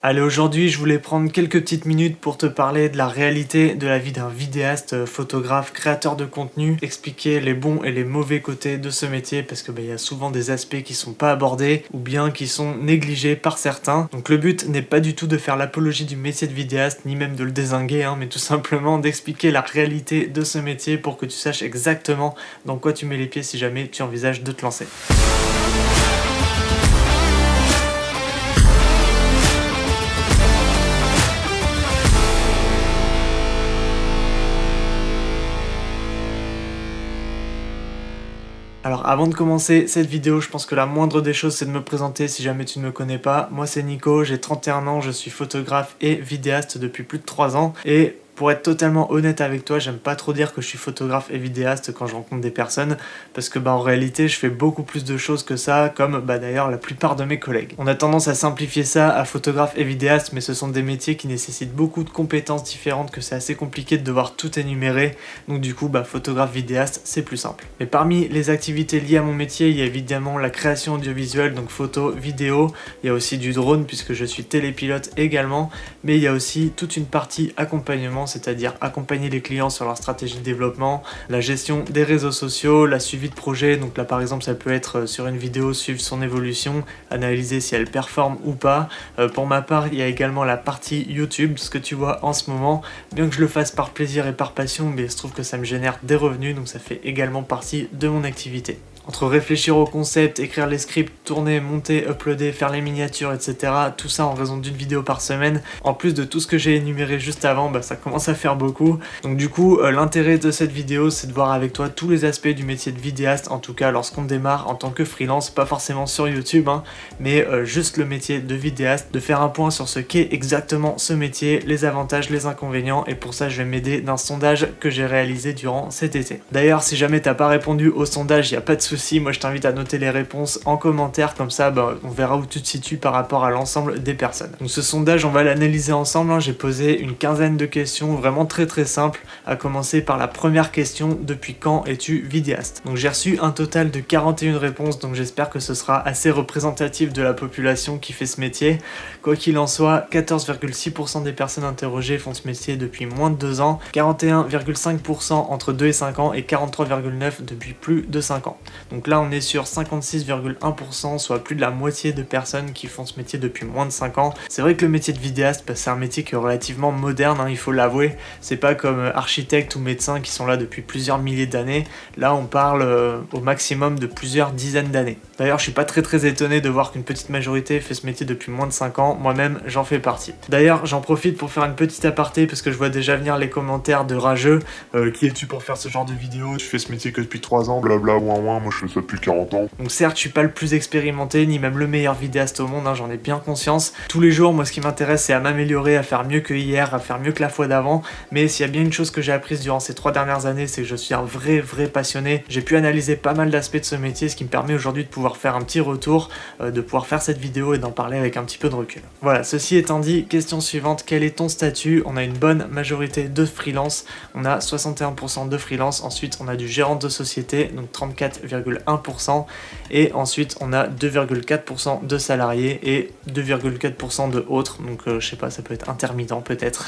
Allez, aujourd'hui, je voulais prendre quelques petites minutes pour te parler de la réalité de la vie d'un vidéaste, photographe, créateur de contenu, expliquer les bons et les mauvais côtés de ce métier parce que y a souvent des aspects qui sont pas abordés ou bien qui sont négligés par certains. Donc le but n'est pas du tout de faire l'apologie du métier de vidéaste ni même de le dézinguer, mais tout simplement d'expliquer la réalité de ce métier pour que tu saches exactement dans quoi tu mets les pieds si jamais tu envisages de te lancer. Alors avant de commencer cette vidéo, je pense que la moindre des choses c'est de me présenter si jamais tu ne me connais pas. Moi c'est Nico, j'ai 31 ans, je suis photographe et vidéaste depuis plus de 3 ans et pour être totalement honnête avec toi, j'aime pas trop dire que je suis photographe et vidéaste quand je rencontre des personnes parce que en réalité, je fais beaucoup plus de choses que ça, comme d'ailleurs la plupart de mes collègues. On a tendance à simplifier ça à photographe et vidéaste, mais ce sont des métiers qui nécessitent beaucoup de compétences différentes que c'est assez compliqué de devoir tout énumérer. Donc du coup, photographe, vidéaste, c'est plus simple. Mais parmi les activités liées à mon métier, il y a évidemment la création audiovisuelle, donc photo, vidéo. Il y a aussi du drone puisque je suis télépilote également, mais il y a aussi toute une partie accompagnement, c'est-à-dire accompagner les clients sur leur stratégie de développement, la gestion des réseaux sociaux, la suivi de projet. Donc là par exemple ça peut être sur une vidéo suivre son évolution, analyser si elle performe ou pas. Pour ma part il y a également la partie YouTube, ce que tu vois en ce moment, bien que je le fasse par plaisir et par passion, mais il se trouve que ça me génère des revenus, donc ça fait également partie de mon activité. Entre réfléchir au concept, écrire les scripts, tourner, monter, uploader, faire les miniatures, etc. Tout ça en raison d'une vidéo par semaine. En plus de tout ce que j'ai énuméré juste avant, ça commence à faire beaucoup. Donc du coup, l'intérêt de cette vidéo, c'est de voir avec toi tous les aspects du métier de vidéaste, en tout cas lorsqu'on démarre en tant que freelance, pas forcément sur YouTube, mais juste le métier de vidéaste, de faire un point sur ce qu'est exactement ce métier, les avantages, les inconvénients, et pour ça je vais m'aider d'un sondage que j'ai réalisé durant cet été. D'ailleurs, si jamais t'as pas répondu au sondage, il n'y a pas de souci. Moi je t'invite à noter les réponses en commentaire, comme ça on verra où tu te situes par rapport à l'ensemble des personnes. Donc ce sondage on va l'analyser ensemble, j'ai posé une quinzaine de questions vraiment très simples, à commencer par la première question: depuis quand es-tu vidéaste? Donc j'ai reçu un total de 41 réponses, donc j'espère que ce sera assez représentatif de la population qui fait ce métier. Quoi qu'il en soit, 14,6% des personnes interrogées font ce métier depuis moins de 2 ans, 41,5% entre 2 et 5 ans et 43,9% depuis plus de 5 ans. Donc là on est sur 56,1%, soit plus de la moitié de personnes qui font ce métier depuis moins de 5 ans. C'est vrai que le métier de vidéaste, c'est un métier qui est relativement moderne, il faut l'avouer. C'est pas comme architecte ou médecin qui sont là depuis plusieurs milliers d'années. Là on parle au maximum de plusieurs dizaines d'années. D'ailleurs je suis pas très étonné de voir qu'une petite majorité fait ce métier depuis moins de 5 ans. Moi-même j'en fais partie. D'ailleurs j'en profite pour faire une petite aparté parce que je vois déjà venir les commentaires de rageux. Qui es-tu pour faire ce genre de vidéo? Tu fais ce métier que depuis 3 ans, blabla, ouin, moi je fais ça depuis 40 ans. Donc certes je suis pas le plus expérimenté ni même le meilleur vidéaste au monde, j'en ai bien conscience. Tous les jours moi ce qui m'intéresse c'est à m'améliorer, à faire mieux que hier, à faire mieux que la fois d'avant. Mais s'il y a bien une chose que j'ai apprise durant ces 3 dernières années, c'est que je suis un vrai passionné. J'ai pu analyser pas mal d'aspects de ce métier, ce qui me permet aujourd'hui de pouvoir faire un petit retour, de pouvoir faire cette vidéo et d'en parler avec un petit peu de recul. Voilà, ceci étant dit, question suivante: quel est ton statut? On a une bonne majorité de freelance, on a 61% de freelance, ensuite on a du gérant de société, donc 34,1%, et ensuite on a 2,4% de salariés et 2,4% de autres, donc je sais pas, ça peut être intermittent peut-être.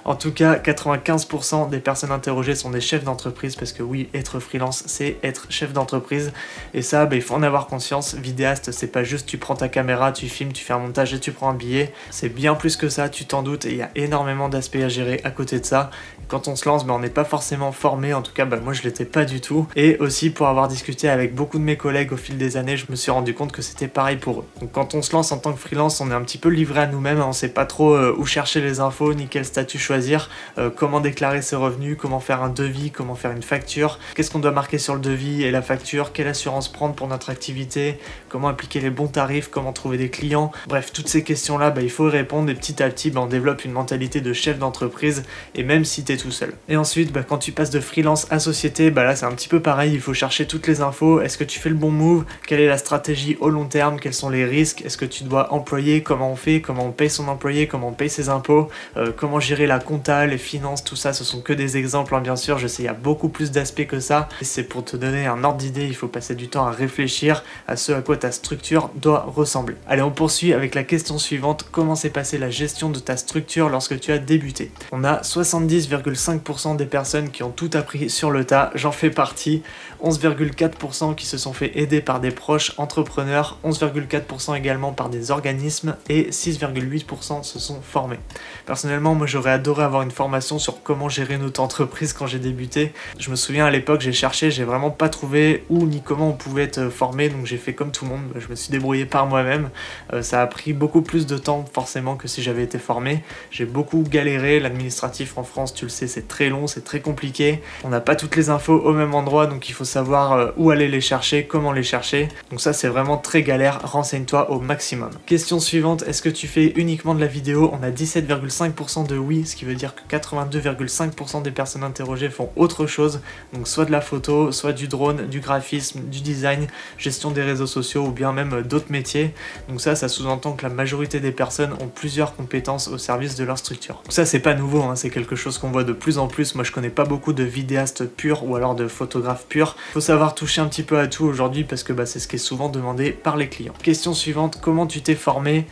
En tout cas 95% des personnes interrogées sont des chefs d'entreprise, parce que oui, être freelance c'est être chef d'entreprise, et ça il faut en avoir conscience. Vidéaste c'est pas juste tu prends ta caméra, tu filmes, tu fais un montage et tu prends un billet, c'est bien plus que ça, tu t'en doutes, et il y a énormément d'aspects à gérer à côté de ça. Quand on se lance, on n'est pas forcément formé, en tout cas moi je l'étais pas du tout, et aussi pour avoir discuté avec beaucoup de mes collègues au fil des années, je me suis rendu compte que c'était pareil pour eux. Donc quand on se lance en tant que freelance, on est un petit peu livré à nous-mêmes, on sait pas trop où chercher les infos, ni quel statut choisir, comment déclarer ses revenus, comment faire un devis, comment faire une facture, qu'est-ce qu'on doit marquer sur le devis et la facture, quelle assurance prendre pour notre activité, comment appliquer les bons tarifs, comment trouver des clients. Bref, toutes ces questions-là, il faut y répondre, et petit à petit, on développe une mentalité de chef d'entreprise, et même si t'es tout seul. Et ensuite, quand tu passes de freelance à société, là c'est un petit peu pareil, il faut chercher toutes les infos. Est-ce que tu fais le bon move? Quelle est la stratégie au long terme? Quels sont les risques? Est-ce que tu dois employer? Comment on fait? Comment on paye son employé? Comment on paye ses impôts? Comment gérer la compta, les finances, tout ça, ce sont que des exemples, bien sûr, je sais il y a beaucoup plus d'aspects que ça. Et c'est pour te donner un ordre d'idée, il faut passer du temps à réfléchir, similaire à ce à quoi ta structure doit ressembler. Allez, on poursuit avec la question suivante. Comment s'est passée la gestion de ta structure lorsque tu as débuté? On a 70,5% des personnes qui ont tout appris sur le tas, j'en fais partie. 11,4% qui se sont fait aider par des proches entrepreneurs, 11,4% également par des organismes et 6,8% se sont formés. Personnellement, moi j'aurais adoré avoir une formation sur comment gérer une auto-entreprise quand j'ai débuté. Je me souviens à l'époque, j'ai cherché, j'ai vraiment pas trouvé où ni comment on pouvait être formé, donc j'ai fait comme tout le monde, je me suis débrouillé par moi-même. Ça a pris beaucoup plus de temps forcément que si j'avais été formé. J'ai beaucoup galéré, l'administratif en France, tu le sais, c'est très long, c'est très compliqué. On n'a pas toutes les infos au même endroit, donc il faut savoir où aller les chercher, comment les chercher. Donc ça c'est vraiment très galère, renseigne-toi au maximum. Question suivante, est-ce que tu fais uniquement de la vidéo? On a 17,5% de oui, ce qui veut dire que 82,5% des personnes interrogées font autre chose, donc soit de la photo, soit du drone, du graphisme, du design, gestion des réseaux sociaux ou bien même d'autres métiers. Donc ça sous-entend que la majorité des personnes ont plusieurs compétences au service de leur structure. Donc ça c'est pas nouveau, hein, c'est quelque chose qu'on voit de plus en plus. Moi je connais pas beaucoup de vidéastes purs ou alors de photographes purs. Faut savoir toucher un petit peu à tout aujourd'hui parce que c'est ce qui est souvent demandé par les clients. Question suivante, comment tu t'es formé?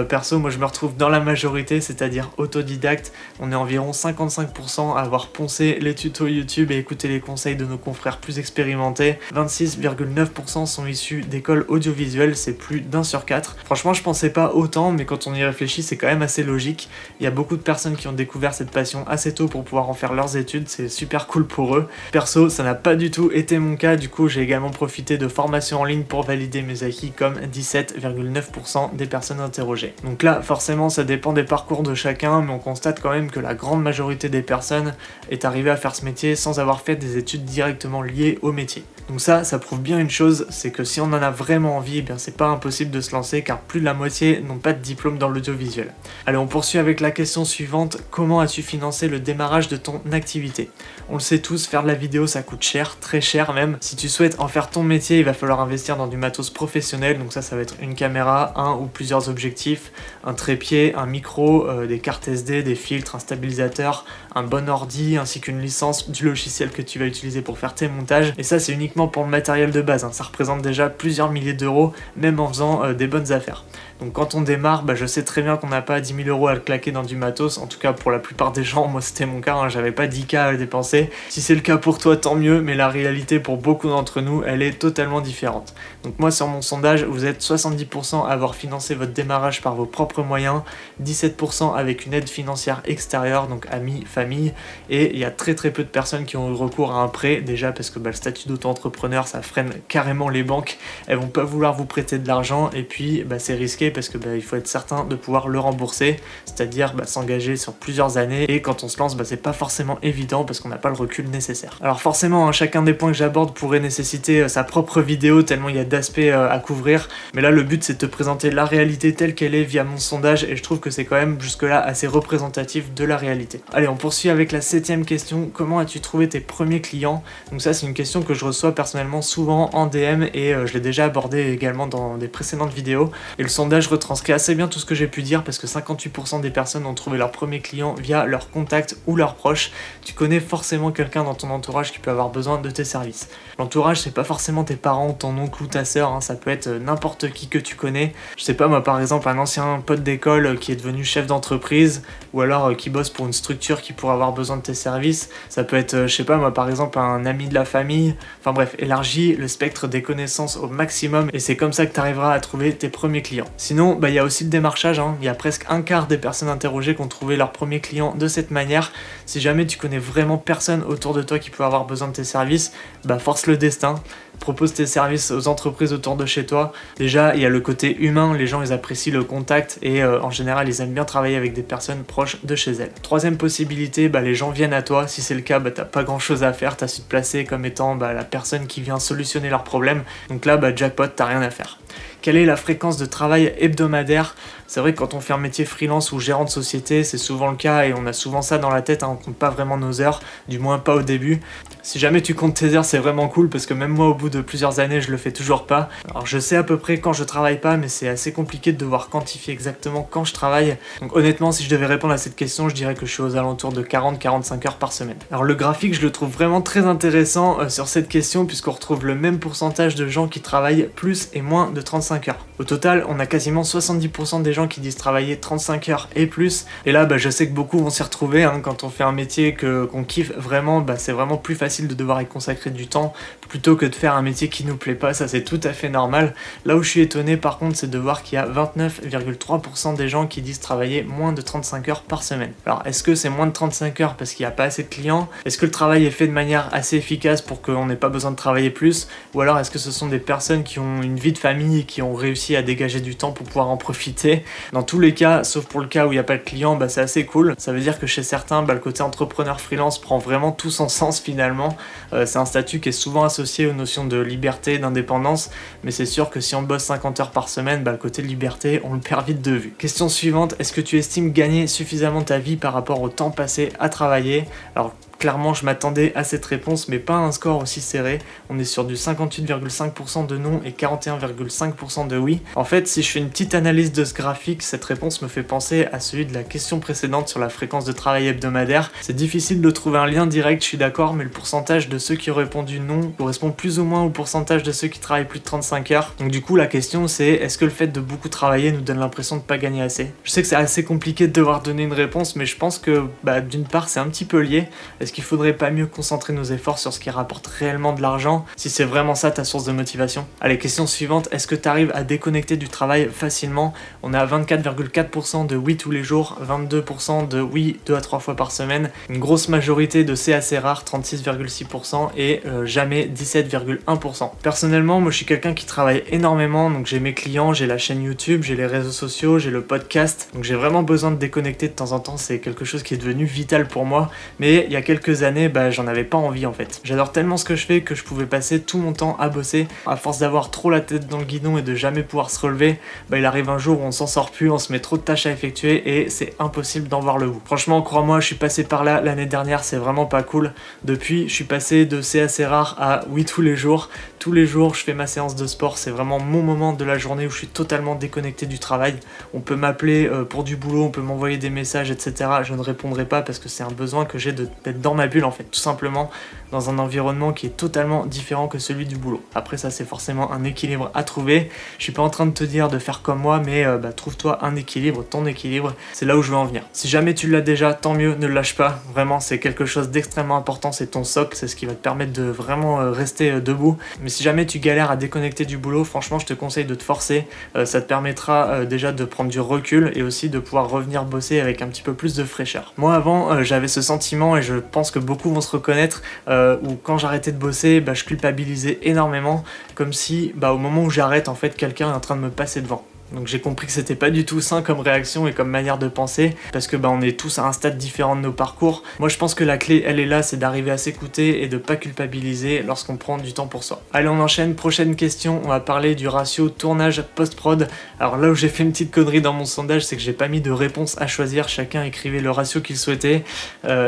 Perso, moi je me retrouve dans la majorité, c'est-à-dire autodidacte. On est environ 55% à avoir poncé les tutos YouTube et écouté les conseils de nos confrères plus expérimentés. 26,9% sont issus d'écoles audiovisuelles, c'est plus d'1 sur 4. Franchement, je pensais pas autant, mais quand on y réfléchit, c'est quand même assez logique. Il y a beaucoup de personnes qui ont découvert cette passion assez tôt pour pouvoir en faire leurs études, c'est super cool pour eux. Perso, ça n'a pas du tout été mon cas, du coup j'ai également profité de formations en ligne pour valider mes acquis comme 17,9% des personnes interrogées. Donc là, forcément, ça dépend des parcours de chacun, mais on constate quand même que la grande majorité des personnes est arrivée à faire ce métier sans avoir fait des études directement liées au métier. Donc ça prouve bien une chose, c'est que si on en a vraiment envie, c'est pas impossible de se lancer car plus de la moitié n'ont pas de diplôme dans l'audiovisuel. Allez, on poursuit avec la question suivante, comment as-tu financé le démarrage de ton activité? On le sait tous, faire de la vidéo ça coûte cher, très cher même. Si tu souhaites en faire ton métier, il va falloir investir dans du matos professionnel, donc ça va être une caméra, un ou plusieurs objectifs, un trépied, un micro, des cartes SD, des filtres, un stabilisateur, un bon ordi, ainsi qu'une licence du logiciel que tu vas utiliser pour faire tes montages. Et ça c'est uniquement pour le matériel de base, ça représente déjà plusieurs milliers d'euros, même en faisant des bonnes affaires. Donc quand on démarre, je sais très bien qu'on n'a pas 10 000 euros à le claquer dans du matos, en tout cas pour la plupart des gens, moi c'était mon cas, j'avais pas 10K à dépenser. Si c'est le cas pour toi, tant mieux, mais la réalité pour beaucoup d'entre nous, elle est totalement différente. Donc moi sur mon sondage, vous êtes 70% à avoir financé votre démarrage par vos propres moyens, 17% avec une aide financière extérieure, donc amis, famille, et il y a très peu de personnes qui ont eu recours à un prêt, déjà parce que le statut d'auto-entrepreneur, ça freine carrément les banques, elles vont pas vouloir vous prêter de l'argent, et puis c'est risqué parce que il faut être certain de pouvoir le rembourser, c'est-à-dire s'engager sur plusieurs années, et quand on se lance, c'est pas forcément évident parce qu'on n'a pas le recul nécessaire. Alors forcément, chacun des points que j'aborde pourrait nécessiter sa propre vidéo, tellement il y a d'aspects à couvrir, mais là le but c'est de te présenter la réalité telle qu'elle est via mon sondage, et je trouve que c'est quand même jusque-là assez représentatif de la réalité. Allez, on poursuit avec la 7e question, comment as-tu trouvé tes premiers clients? Donc ça c'est une question que je reçois personnellement souvent en DM, et je l'ai déjà abordé également dans des précédentes vidéos, et le sondage retranscrit assez bien tout ce que j'ai pu dire parce que 58% des personnes ont trouvé leur premier client via leurs contacts ou leurs proches. Tu connais forcément quelqu'un dans ton entourage qui peut avoir besoin de tes services. L'entourage, c'est pas forcément tes parents, ton oncle ou ta sœur, ça peut être n'importe qui que tu connais. Je sais pas, moi par exemple un ancien pote d'école qui est devenu chef d'entreprise, ou alors qui bosse pour une structure qui pourrait avoir besoin de tes services. Ça peut être, je sais pas moi par exemple un ami de la famille. Enfin bref, élargis le spectre des connaissances au maximum et c'est comme ça que tu arriveras à trouver tes premiers clients. Sinon, il y a aussi le démarchage, il y a presque un quart des personnes interrogées qui ont trouvé leur premier client de cette manière. Si jamais tu connais vraiment personne autour de toi qui peut avoir besoin de tes services, force le destin. Propose tes services aux entreprises autour de chez toi. Déjà, il y a le côté humain, les gens ils apprécient le contact et en général ils aiment bien travailler avec des personnes proches de chez elles. Troisième possibilité, les gens viennent à toi. Si c'est le cas, t'as pas grand chose à faire, t'as su te placer comme étant la personne qui vient solutionner leurs problèmes. Donc là, jackpot, t'as rien à faire. Quelle est la fréquence de travail hebdomadaire? C'est vrai que quand on fait un métier freelance ou gérant de société, c'est souvent le cas et on a souvent ça dans la tête, hein, on compte pas vraiment nos heures, du moins pas au début. Si jamais tu comptes tes heures, c'est vraiment cool parce que même moi, au bout de plusieurs années, je le fais toujours pas. Alors je sais à peu près quand je travaille pas, mais c'est assez compliqué de devoir quantifier exactement quand je travaille. Donc honnêtement, si je devais répondre à cette question, je dirais que je suis aux alentours de 40-45 heures par semaine. Alors le graphique, je le trouve vraiment très intéressant sur cette question puisqu'on retrouve le même pourcentage de gens qui travaillent plus et moins de 35 heures. Au total, on a quasiment 70% des gens qui disent travailler 35 heures et plus. Et là, je sais que beaucoup vont s'y retrouver, hein, quand on fait un métier qu'on kiffe vraiment, c'est vraiment plus facile de devoir y consacrer du temps plutôt que de faire un métier qui nous plaît pas, ça c'est tout à fait normal. Là où je suis étonné par contre, c'est de voir qu'il y a 29,3% des gens qui disent travailler moins de 35 heures par semaine. Alors est-ce que c'est moins de 35 heures parce qu'il n'y a pas assez de clients? Est-ce que le travail est fait de manière assez efficace pour qu'on n'ait pas besoin de travailler plus? Ou alors est-ce que ce sont des personnes qui ont une vie de famille et qui ont réussi à dégager du temps pour pouvoir en profiter? Dans tous les cas, sauf pour le cas où il n'y a pas de clients, c'est assez cool. Ça veut dire que chez certains, le côté entrepreneur freelance prend vraiment tout son sens finalement. C'est un statut qui est souvent associé aux notions de liberté, d'indépendance, mais c'est sûr que si on bosse 50 heures par semaine, le côté liberté, on le perd vite de vue. Question suivante, est-ce que tu estimes gagner suffisamment ta vie par rapport au temps passé à travailler? Alors clairement, je m'attendais à cette réponse, mais pas à un score aussi serré. On est sur du 58,5% de non et 41,5% de oui. En fait, si je fais une petite analyse de ce graphique, cette réponse me fait penser à celui de la question précédente sur la fréquence de travail hebdomadaire. C'est difficile de trouver un lien direct, je suis d'accord, mais le pourcentage de ceux qui ont répondu non correspond plus ou moins au pourcentage de ceux qui travaillent plus de 35 heures. Donc du coup, la question c'est, est-ce que le fait de beaucoup travailler nous donne l'impression de pas gagner assez? Je sais que c'est assez compliqué de devoir donner une réponse, mais je pense que d'une part, c'est un petit peu lié. Est-ce qu'il faudrait pas mieux concentrer nos efforts sur ce qui rapporte réellement de l'argent, si c'est vraiment ça ta source de motivation? Allez, question suivante, est-ce que tu arrives à déconnecter du travail facilement? On est à 24,4% de oui tous les jours, 22% de oui 2 à 3 fois par semaine, une grosse majorité de c'est assez rare, 36,6% et jamais 17,1%. Personnellement, moi je suis quelqu'un qui travaille énormément, donc j'ai mes clients, j'ai la chaîne YouTube, j'ai les réseaux sociaux, j'ai le podcast, donc j'ai vraiment besoin de déconnecter de temps en temps, c'est quelque chose qui est devenu vital pour moi, mais il y a quelques années, j'en avais pas envie en fait. J'adore tellement ce que je fais que je pouvais passer tout mon temps à bosser. À force d'avoir trop la tête dans le guidon et de jamais pouvoir se relever, il arrive un jour où on s'en sort plus, on se met trop de tâches à effectuer et c'est impossible d'en voir le bout. Franchement, crois-moi, je suis passé par là l'année dernière, c'est vraiment pas cool. Depuis, je suis passé de c'est assez rare à oui tous les jours. Tous les jours, je fais ma séance de sport, c'est vraiment mon moment de la journée où je suis totalement déconnecté du travail. On peut m'appeler pour du boulot, on peut m'envoyer des messages, etc. Je ne répondrai pas parce que c'est un besoin que j'ai d'être dans ma bulle en fait, tout simplement dans un environnement qui est totalement différent que celui du boulot. Après ça, c'est forcément un équilibre à trouver. Je suis pas en train de te dire de faire comme moi, mais trouve-toi un équilibre, ton équilibre, c'est là où je veux en venir. Si jamais tu l'as déjà, tant mieux, ne le lâche pas. Vraiment, c'est quelque chose d'extrêmement important, c'est ton socle, c'est ce qui va te permettre de vraiment rester debout. Mais si jamais tu galères à déconnecter du boulot, franchement, je te conseille de te forcer. Ça te permettra déjà de prendre du recul et aussi de pouvoir revenir bosser avec un petit peu plus de fraîcheur. Moi, avant, j'avais ce sentiment et je pense que beaucoup vont se reconnaître où quand j'arrêtais de bosser, je culpabilisais énormément, comme si au moment où j'arrête, en fait, quelqu'un est en train de me passer devant. Donc j'ai compris que c'était pas du tout sain comme réaction et comme manière de penser, parce que on est tous à un stade différent de nos parcours. Moi je pense que la clé elle est là, c'est d'arriver à s'écouter et de pas culpabiliser lorsqu'on prend du temps pour soi. Allez, on enchaîne, prochaine question, on va parler du ratio tournage post-prod. Alors là où j'ai fait une petite connerie dans mon sondage, c'est que j'ai pas mis de réponse à choisir, chacun écrivait le ratio qu'il souhaitait.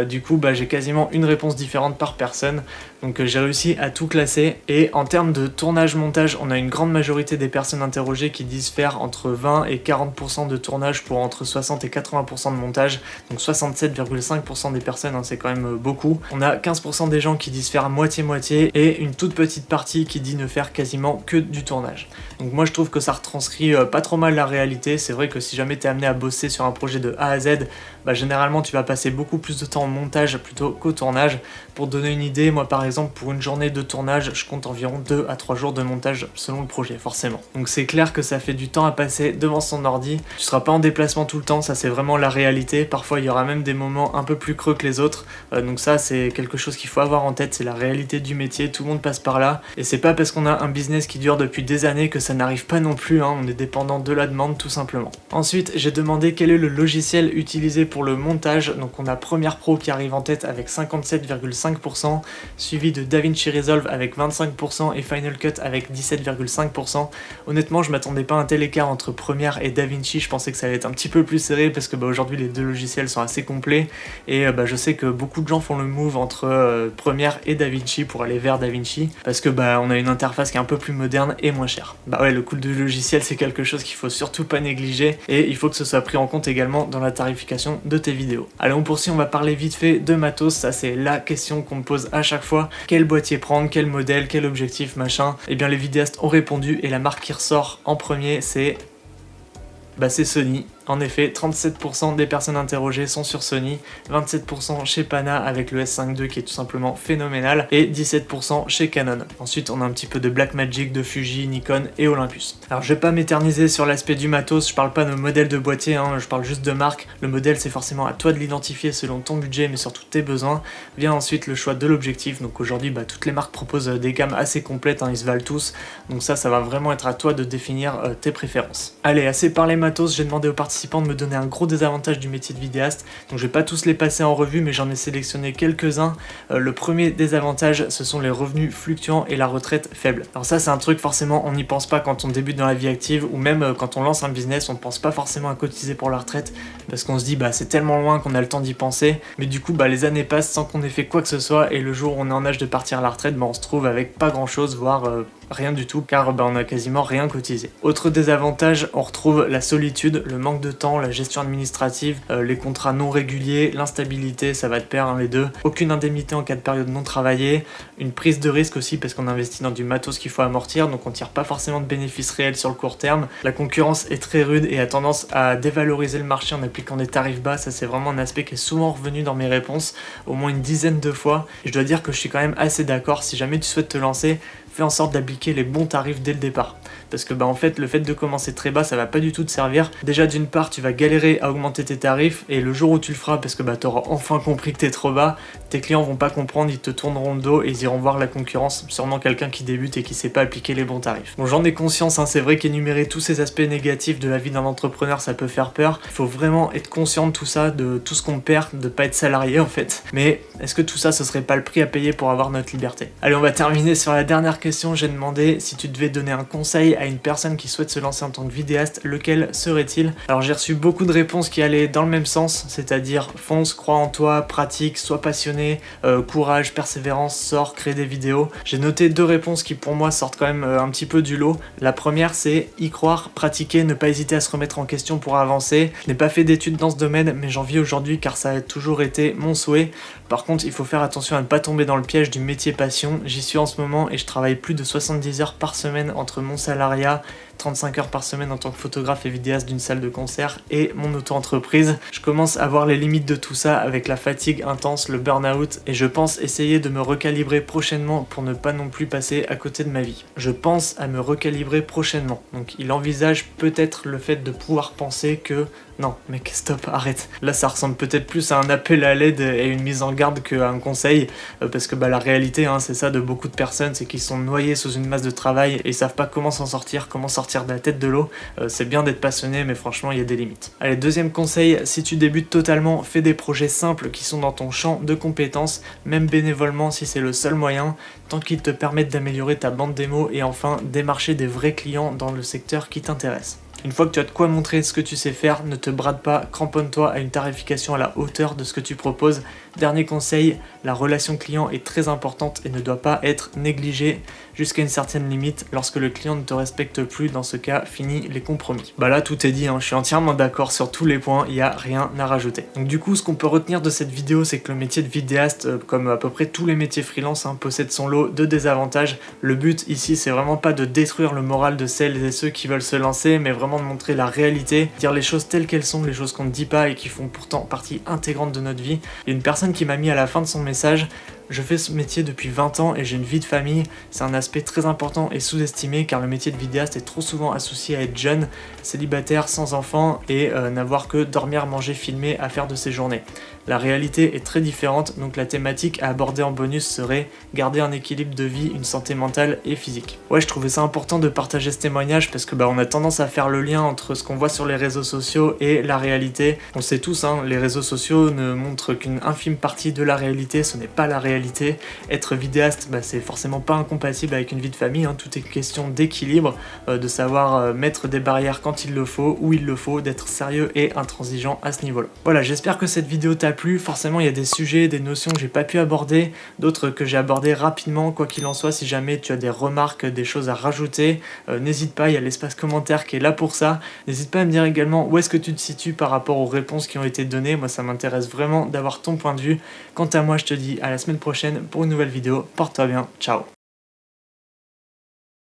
Du coup j'ai quasiment une réponse différente par personne, donc j'ai réussi à tout classer. Et en termes de tournage-montage, on a une grande majorité des personnes interrogées qui disent faire entre 20 et 40% de tournage pour entre 60 et 80% de montage, donc 67,5% des personnes, c'est quand même beaucoup. On a 15% des gens qui disent faire moitié-moitié et une toute petite partie qui dit ne faire quasiment que du tournage. Donc moi je trouve que ça retranscrit pas trop mal la réalité. C'est vrai que si jamais tu es amené à bosser sur un projet de A à Z, généralement tu vas passer beaucoup plus de temps au montage plutôt qu'au tournage. Pour donner une idée, moi par exemple pour une journée de tournage, je compte environ 2 à 3 jours de montage selon le projet forcément. Donc c'est clair que ça fait du temps à passer devant son ordi. Tu seras pas en déplacement tout le temps, ça c'est vraiment la réalité. Parfois il y aura même des moments un peu plus creux que les autres. Donc ça c'est quelque chose qu'il faut avoir en tête, c'est la réalité du métier, tout le monde passe par là. Et c'est pas parce qu'on a un business qui dure depuis des années que ça n'arrive pas non plus, on est dépendant de la demande tout simplement. Ensuite j'ai demandé quel est le logiciel utilisé pour le montage. Donc on a Premiere Pro qui arrive en tête avec 57,5%, suivi suivi de DaVinci Resolve avec 25% et Final Cut avec 17,5%. Honnêtement, je m'attendais pas à un tel écart entre Premiere et DaVinci, je pensais que ça allait être un petit peu plus serré parce que aujourd'hui les deux logiciels sont assez complets et je sais que beaucoup de gens font le move entre Premiere et DaVinci pour aller vers DaVinci parce que on a une interface qui est un peu plus moderne et moins chère. Le coût du logiciel c'est quelque chose qu'il faut surtout pas négliger et il faut que ce soit pris en compte également dans la tarification de tes vidéos. Allez, on poursuit, on va parler vite fait de matos, ça c'est la question qu'on me pose à chaque fois. Quel boîtier prendre, quel modèle, quel objectif, machin. Et bien les vidéastes ont répondu et la marque qui ressort en premier c'est Sony. En effet, 37% des personnes interrogées sont sur Sony, 27% chez Pana avec le S5 II qui est tout simplement phénoménal et 17% chez Canon. Ensuite, on a un petit peu de Blackmagic, de Fuji, Nikon et Olympus. Alors, je vais pas m'éterniser sur l'aspect du matos, je parle pas de modèle de boîtier, je parle juste de marque. Le modèle, c'est forcément à toi de l'identifier selon ton budget, mais surtout tes besoins. Vient ensuite le choix de l'objectif. Donc aujourd'hui, toutes les marques proposent des gammes assez complètes, ils se valent tous. Donc ça va vraiment être à toi de définir tes préférences. Allez, assez parlé matos, j'ai demandé aux participants de me donner un gros désavantage du métier de vidéaste, donc je vais pas tous les passer en revue mais j'en ai sélectionné quelques-uns. Le premier désavantage, ce sont les revenus fluctuants et la retraite faible. Alors ça c'est un truc, forcément on n'y pense pas quand on débute dans la vie active ou même quand on lance un business, on pense pas forcément à cotiser pour la retraite parce qu'on se dit c'est tellement loin qu'on a le temps d'y penser, mais du coup les années passent sans qu'on ait fait quoi que ce soit et le jour où on est en âge de partir à la retraite, on se trouve avec pas grand chose, voire rien du tout, car on a quasiment rien cotisé. Autre désavantage, on retrouve la solitude, le manque de temps, la gestion administrative, les contrats non réguliers, l'instabilité, ça va de pair les deux, aucune indemnité en cas de période non travaillée, une prise de risque aussi parce qu'on investit dans du matos qu'il faut amortir, donc on tire pas forcément de bénéfices réels sur le court terme. La concurrence est très rude et a tendance à dévaloriser le marché en appliquant des tarifs bas, ça c'est vraiment un aspect qui est souvent revenu dans mes réponses, au moins une dizaine de fois, et je dois dire que je suis quand même assez d'accord, si jamais tu souhaites te lancer, fais en sorte d'appliquer les bons tarifs dès le départ. Parce que en fait, le fait de commencer très bas, ça va pas du tout te servir. Déjà, d'une part, tu vas galérer à augmenter tes tarifs, et le jour où tu le feras, parce que tu auras enfin compris que t'es trop bas, tes clients vont pas comprendre, ils te tourneront le dos et ils iront voir la concurrence, sûrement quelqu'un qui débute et qui sait pas appliquer les bons tarifs. Bon, j'en ai conscience, c'est vrai qu'énumérer tous ces aspects négatifs de la vie d'un entrepreneur, ça peut faire peur. Il faut vraiment être conscient de tout ça, de tout ce qu'on perd, de pas être salarié en fait. Mais est-ce que tout ça, ce serait pas le prix à payer pour avoir notre liberté? Allez, on va terminer sur la dernière question. J'ai demandé si tu devais donner un conseil à une personne qui souhaite se lancer en tant que vidéaste, lequel serait-il? Alors j'ai reçu beaucoup de réponses qui allaient dans le même sens, c'est-à-dire fonce, crois en toi, pratique, sois passionné, courage, persévérance, sors, crée des vidéos. J'ai noté deux réponses qui pour moi sortent quand même un petit peu du lot. La première c'est y croire, pratiquer, ne pas hésiter à se remettre en question pour avancer. Je n'ai pas fait d'études dans ce domaine mais j'en vis aujourd'hui car ça a toujours été mon souhait. Par contre il faut faire attention à ne pas tomber dans le piège du métier passion. J'y suis en ce moment et je travaille plus de 70 heures par semaine entre mon salariat, 35 heures par semaine en tant que photographe et vidéaste d'une salle de concert et mon auto-entreprise. Je commence à voir les limites de tout ça avec la fatigue intense, le burn-out et je pense essayer de me recalibrer prochainement pour ne pas non plus passer à côté de ma vie. Je pense à me recalibrer prochainement. Donc il envisage peut-être le fait de pouvoir penser que non, mec, stop, arrête. Là, ça ressemble peut-être plus à un appel à l'aide et une mise en garde qu'à un conseil, parce que la réalité, c'est ça de beaucoup de personnes, c'est qu'ils sont noyés sous une masse de travail et ils savent pas comment s'en sortir, comment sortir de la tête de l'eau. C'est bien d'être passionné, mais franchement, il y a des limites. Allez, deuxième conseil, si tu débutes totalement, fais des projets simples qui sont dans ton champ de compétences, même bénévolement si c'est le seul moyen, tant qu'ils te permettent d'améliorer ta bande démo et enfin démarcher des vrais clients dans le secteur qui t'intéresse. Une fois que tu as de quoi montrer ce que tu sais faire, ne te brade pas, cramponne-toi à une tarification à la hauteur de ce que tu proposes. Dernier conseil, la relation client est très importante et ne doit pas être négligée jusqu'à une certaine limite. Lorsque le client ne te respecte plus, dans ce cas, fini les compromis. Là tout est dit, je suis entièrement d'accord sur tous les points, il n'y a rien à rajouter. Donc du coup, ce qu'on peut retenir de cette vidéo, c'est que le métier de vidéaste, comme à peu près tous les métiers freelance, possède son lot de désavantages. Le but ici, c'est vraiment pas de détruire le moral de celles et ceux qui veulent se lancer, mais vraiment de montrer la réalité, dire les choses telles qu'elles sont, les choses qu'on ne dit pas et qui font pourtant partie intégrante de notre vie. Il y a une personne qui m'a mis à la fin de son message: je fais ce métier depuis 20 ans et j'ai une vie de famille. C'est un aspect très important et sous-estimé car le métier de vidéaste est trop souvent associé à être jeune, célibataire, sans enfant et n'avoir que dormir, manger, filmer à faire de ses journées. La réalité est très différente, donc la thématique à aborder en bonus serait garder un équilibre de vie, une santé mentale et physique. Ouais, je trouvais ça important de partager ce témoignage parce que on a tendance à faire le lien entre ce qu'on voit sur les réseaux sociaux et la réalité. On sait tous, les réseaux sociaux ne montrent qu'une infime partie de la réalité, ce n'est pas la réalité. réalité, être vidéaste, c'est forcément pas incompatible avec une vie de famille, hein. Tout est question d'équilibre, de savoir mettre des barrières quand il le faut, où il le faut, d'être sérieux et intransigeant à ce niveau-là. Voilà, j'espère que cette vidéo t'a plu. Forcément, il y a des sujets, des notions que j'ai pas pu aborder, d'autres que j'ai abordées rapidement. Quoi qu'il en soit, si jamais tu as des remarques, des choses à rajouter, n'hésite pas, il y a l'espace commentaire qui est là pour ça. N'hésite pas à me dire également où est-ce que tu te situes par rapport aux réponses qui ont été données. Moi, ça m'intéresse vraiment d'avoir ton point de vue. Quant à moi, je te dis à la semaine prochaine pour une nouvelle vidéo. Porte-toi bien, ciao.